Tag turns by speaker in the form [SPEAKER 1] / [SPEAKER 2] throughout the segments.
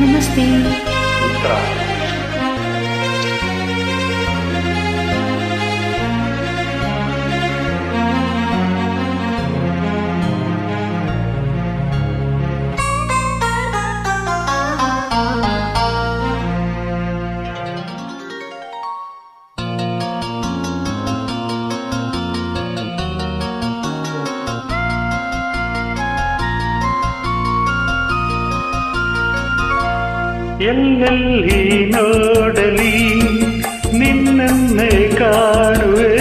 [SPEAKER 1] ನಮಸ್ತೆ.
[SPEAKER 2] ಎಲ್ಲೆಲ್ಲಿ ನೋಡಲಿ ನಿನ್ನನ್ನೇ ಕಾಣುವೆ,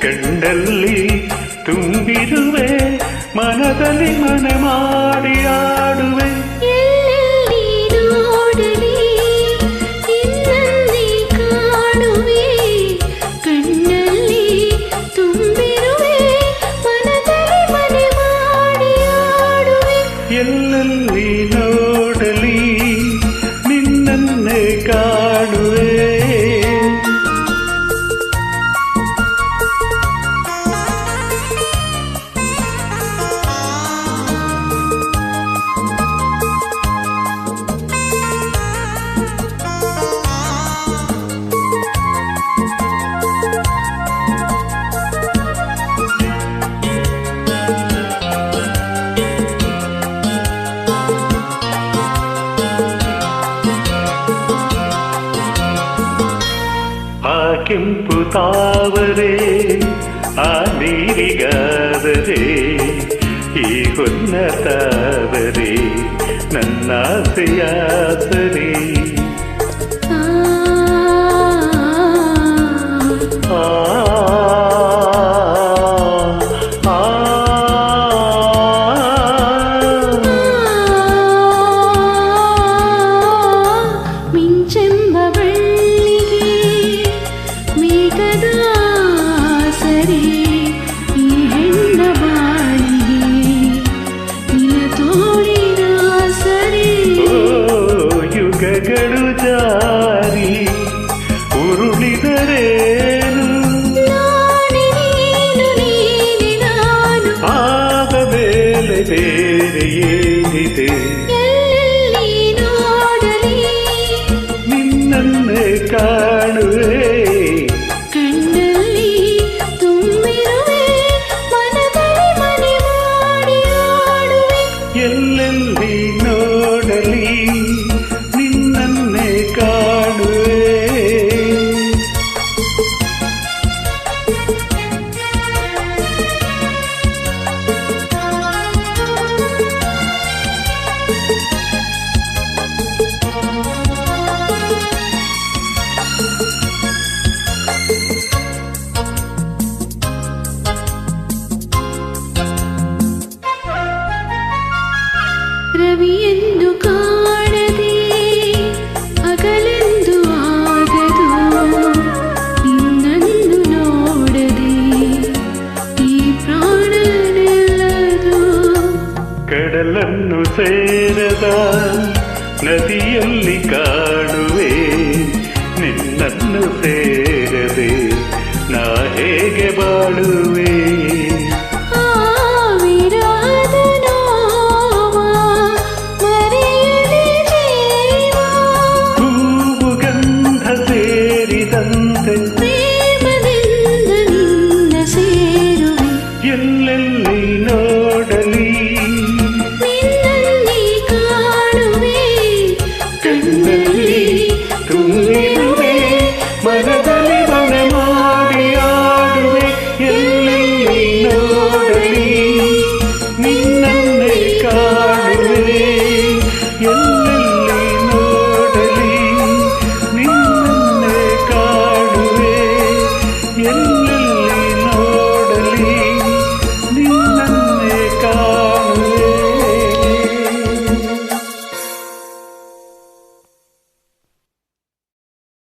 [SPEAKER 2] ಕಣ್ಣಲ್ಲಿ ತುಂಬಿರುವೆ, ಮನದಲ್ಲಿ ಮನೆ ಮಾಡಿ ಆಡುವೆ.
[SPEAKER 1] ಎಲ್ಲೆಲ್ಲಿ ನೋಡಲಿ ನಿನ್ನನ್ನೇ ಕಾಣುವೆ, ಕಣ್ಣಲ್ಲಿ ತುಂಬಿರುವೆ, ಮನದಲ್ಲಿ ಮನೆ ಮಾಡಿ ಆಡುವೆ.
[SPEAKER 2] ಎಲ್ಲೆಲ್ಲಿ ನೋಡಲಿ ನಿನ್ನನ್ನೇ ಕಾಣುವೆ. ಕೆಂಪು ತಾವರೆ ಆ ನೀರಿಗಾದರೆ, ಈ ಹೊನ್ನ ತಾವರೆ ನನ್ನಾಸೆಯಾಸರೆ. ಯುಗಗಳು ಜಾರಿ ಉರುಳಿದರೇನು, ಆದ ಮೇಲೆ ಬೇರೆ ಏನಿದೆ. ನಿನ್ನನ್ನೇ ಕಾಣುವೆ,
[SPEAKER 1] ಕಣ್ಣಲ್ಲಿ ತುಂಬಿರುವೆ, ಮನದಲ್ಲಿ ಮನೆ ಮಾಡಿ ಆಡುವೆ.
[SPEAKER 2] ಎಲ್ಲೆಲ್ಲಿ ನೋಡಲಿ ನಿನ್ನನ್ನೇ ಕಾಣುವೆ.
[SPEAKER 1] ರವಿಯೆಂದು ಕಾಣದೆ ಹಗಲೆಂದು ಆಗದು, ನಿನ್ನನ್ನು ನೋಡದೆ ಈ ಪ್ರಾಣ ನಿಲ್ಲದು.
[SPEAKER 2] ಕಡಲನ್ನು ಸೇರದ ನದಿಯಲ್ಲಿ ಕಾಣುವೆ, ನಿನ್ನನ್ನು ಸೇರದೆ ನಾ ಹೇಗೆ ಬಾಳುವೆ.